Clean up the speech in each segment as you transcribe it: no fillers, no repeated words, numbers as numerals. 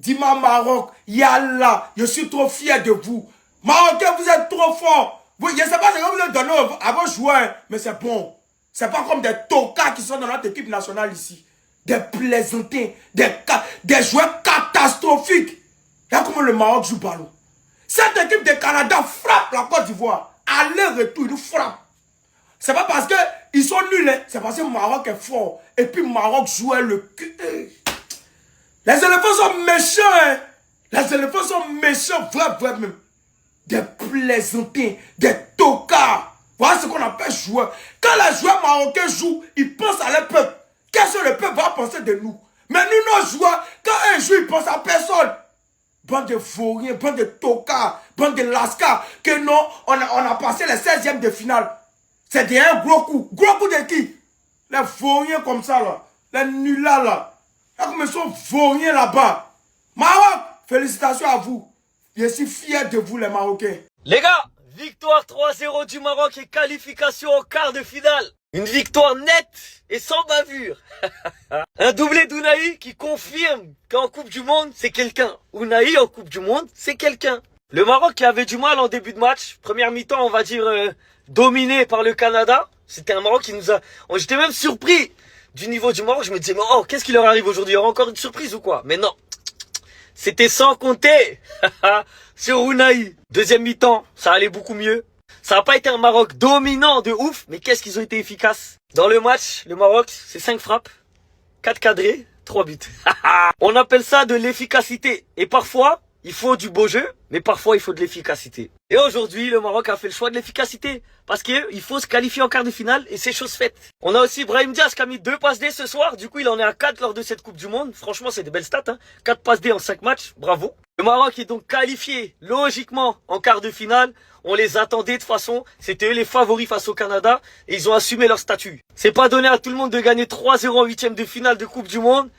Dis-moi Maroc, Yallah, je suis trop fier de vous. Marocains, vous êtes trop forts. Vous, je ne sais pas ce que vous avez donné à vos joueurs, mais c'est bon. C'est pas comme des tocards qui sont dans notre équipe nationale ici. Des plaisantins, des joueurs catastrophiques. Regarde comment le Maroc joue ballon. Cette équipe de Canada frappe la Côte d'Ivoire. Aller-retour, ils nous frappent. C'est pas parce qu'ils sont nuls, hein. C'est parce que le Maroc est fort. Et puis le Maroc joue le cul. Les éléphants sont méchants, hein. Les éléphants sont méchants, vrai même. Des plaisantins, des tocards. Voilà ce qu'on appelle joueurs. Quand les joueurs marocains jouent, ils pensent à leur peuple. Qu'est-ce que le peuple va penser de nous? Mais nous, nos joueurs, quand un joue, ils pensent à personne. Bande de vauriens, bande de tocards, bande de lascars. Que non, on a passé les 16e de finale. C'était un gros coup. Gros coup de qui? Les vauriens comme ça, là. Les nullards, là. Comme ils sont vauriens là-bas. Maroc, félicitations à vous. Je suis fier de vous, les Marocains. Les gars, victoire 3-0 du Maroc et qualification en quart de finale. Une victoire nette et sans bavure. Un doublé d'Ounahi qui confirme qu'en Coupe du Monde, c'est quelqu'un. Ounahi en Coupe du Monde, c'est quelqu'un. Le Maroc qui avait du mal en début de match. Première mi-temps, on va dire, dominé par le Canada. C'était un Maroc qui nous a... J'étais même surpris du niveau du Maroc. Je me disais, mais oh, qu'est-ce qui leur arrive aujourd'hui? Il y aura encore une surprise ou quoi? Mais non. C'était sans compter sur Ounahi. Deuxième mi-temps, ça allait beaucoup mieux. Ça n'a pas été un Maroc dominant de ouf, mais qu'est-ce qu'ils ont été efficaces. Dans le match, le Maroc, c'est 5 frappes, 4 cadrés, 3 buts. On appelle ça de l'efficacité. Et parfois, il faut du beau jeu, mais parfois il faut de l'efficacité. Et aujourd'hui, le Maroc a fait le choix de l'efficacité. Parce qu'il faut se qualifier en quart de finale et c'est chose faite. On a aussi Brahim Diaz qui a mis 2 passes D ce soir. Du coup, il en est à 4 lors de cette Coupe du Monde. Franchement, c'est des belles stats. Hein. 4 passes D en 5 matchs. Bravo. Le Maroc est donc qualifié logiquement en quart de finale. On les attendait de toute façon. C'était eux les favoris face au Canada. Et ils ont assumé leur statut. C'est pas donné à tout le monde de gagner 3-0 en 8e de finale de Coupe du Monde.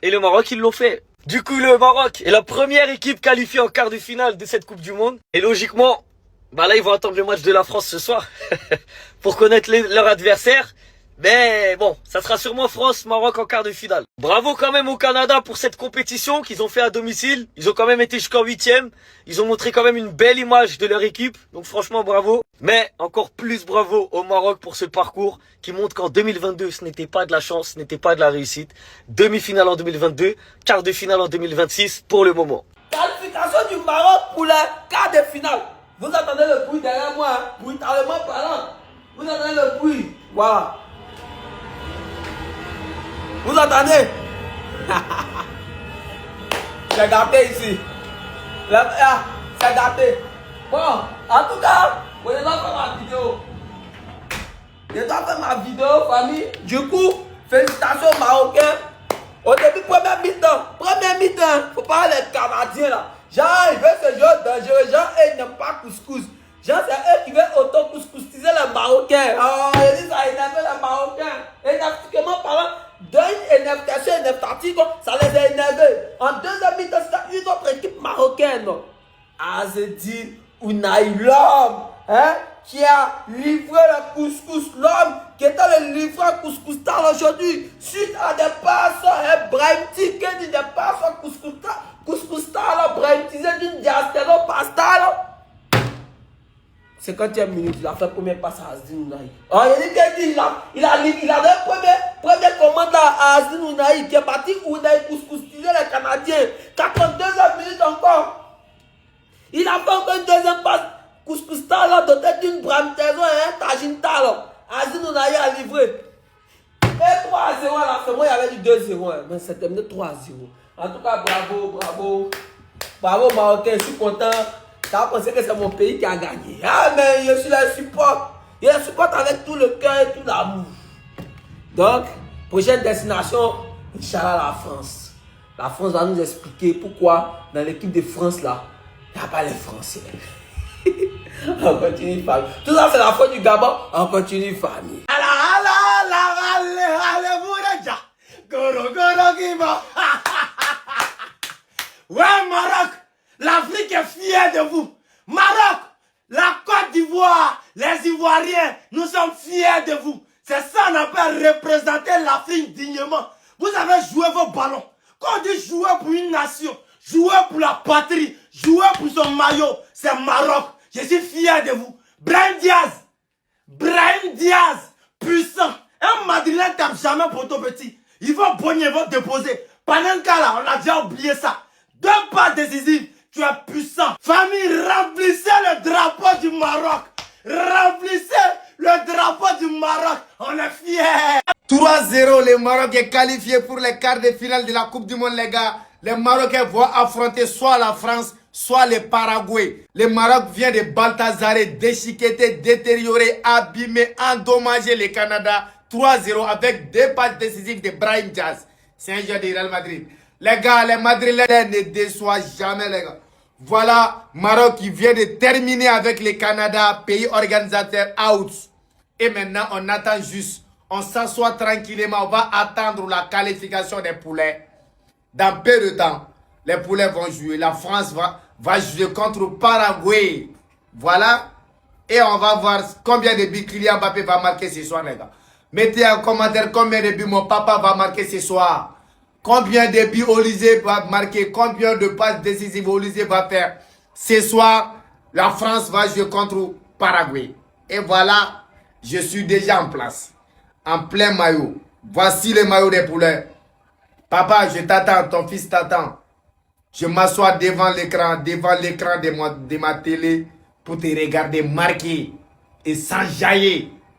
Et le Maroc, ils l'ont fait. Du coup, le Maroc est la première équipe qualifiée en quart de finale de cette Coupe du Monde. Et logiquement, bah là, ils vont attendre le match de la France ce soir pour connaître leur adversaire. Mais bon, ça sera sûrement France-Maroc en quart de finale. Bravo quand même au Canada pour cette compétition qu'ils ont fait à domicile. Ils ont quand même été jusqu'en 8e. Ils ont montré quand même une belle image de leur équipe. Donc franchement, bravo. Mais encore plus bravo au Maroc pour ce parcours qui montre qu'en 2022, ce n'était pas de la chance, ce n'était pas de la réussite. Demi-finale en 2022, quart de finale en 2026 pour le moment. Qualification du Maroc pour le quart de finale. Vous entendez le bruit derrière moi, hein? Brutalement parlant. Vous entendez le bruit. Voilà. Vous entendez? C'est gâté ici. C'est gâté. Bon, en tout cas, je dois faire ma vidéo. Je dois faire ma vidéo, famille. Du coup, félicitations aux Marocains. Au début, première mi-temps, faut pas les Canadiens là. Genre, ils veulent se jouer dangereux. Genre, ils n'aiment pas couscous. Genre, c'est eux qui veulent auto-couscoustiser les Marocains. Oh, ils disent ça énerve les Marocains. Énervatiquement parlant, d'une énervation énervatique, ça les a énervés. En deuxième mi-temps, c'est une autre équipe marocaine. Azzedine Ounahi, l'homme, hein, qui a livré le couscous, l'homme qui était le livreur couscous-star aujourd'hui, suite à des passes, hein, Brahim Tikeni, des passes couscous-star, Brahim Tikeni d'une diastéro pasta, là. 50e minute, il a fait première passe à Azzedine Ounahi. Oh, il a donné première commande à Azzedine Ounahi qui est parti Ounahi couscoustiser les Canadiens. 42e minute encore. Il a fait encore une deuxième passe couscous-star là, doté d'une Bramteson et un Tajinta là. Azzedine Ounahi a livré. Et 3-0 à la fin, moi il y avait du 2-0, hein, mais c'est terminé 3-0. En tout cas, bravo Marocain, je suis content. T'as pensé que c'est mon pays qui a gagné. Ah, mais je suis les supporte. Je les supporte avec tout le cœur et tout l'amour. Donc, prochaine destination, Inch'Allah, la France. La France va nous expliquer pourquoi dans l'équipe de France là, il n'y a pas les Français. On continue, famille. Tout ça, c'est la faute du Gabon. On continue, famille. Ouais, Maroc, l'Afrique est fière de vous. Maroc, la Côte d'Ivoire, les Ivoiriens, nous sommes fiers de vous. C'est ça qu'on appelle représenter l'Afrique dignement. Vous avez joué vos ballons. Quand on dit jouer pour une nation, jouer pour la patrie, jouer pour son maillot, c'est Maroc. Je suis fier de vous. Brahim Diaz, puissant. Un Madrilène ne tape jamais pour ton petit. Ils vont bonner, ils vont déposer. Panenka là, on a déjà oublié ça. 2 passes décisives, tu es puissant. Famille, remplissez le drapeau du Maroc. Remplissez le drapeau du Maroc. On est fiers. 3-0, le Maroc est qualifié pour les quarts de finale de la Coupe du Monde, les gars. Les Marocains vont affronter soit la France, soit le Paraguay. Le Maroc vient de Baltazar, déchiqueter, détériorer, abîmer, endommager le Canada. 3-0 avec 2 passes décisives de Brahim Diaz. C'est un joueur de Real Madrid. Les gars, les Madrilènes ne déçoivent jamais, les gars. Voilà, Maroc qui vient de terminer avec le Canada, pays organisateur out. Et maintenant, on attend juste. On s'assoit tranquillement, on va attendre la qualification des poulets. Dans peu de temps, les poulets vont jouer. La France va jouer contre Paraguay. Voilà. Et on va voir combien de buts Kylian Mbappé va marquer ce soir, les gars. Mettez en commentaire combien de buts mon papa va marquer ce soir. Combien de buts Olysée va marquer. Combien de passes décisives Olysée va faire. Ce soir, la France va jouer contre Paraguay. Et voilà, je suis déjà en place. En plein maillot. Voici le maillot des poulets. Papa, je t'attends, ton fils t'attend. Je m'assois devant l'écran de ma télé pour te regarder marquer et s'enjailler.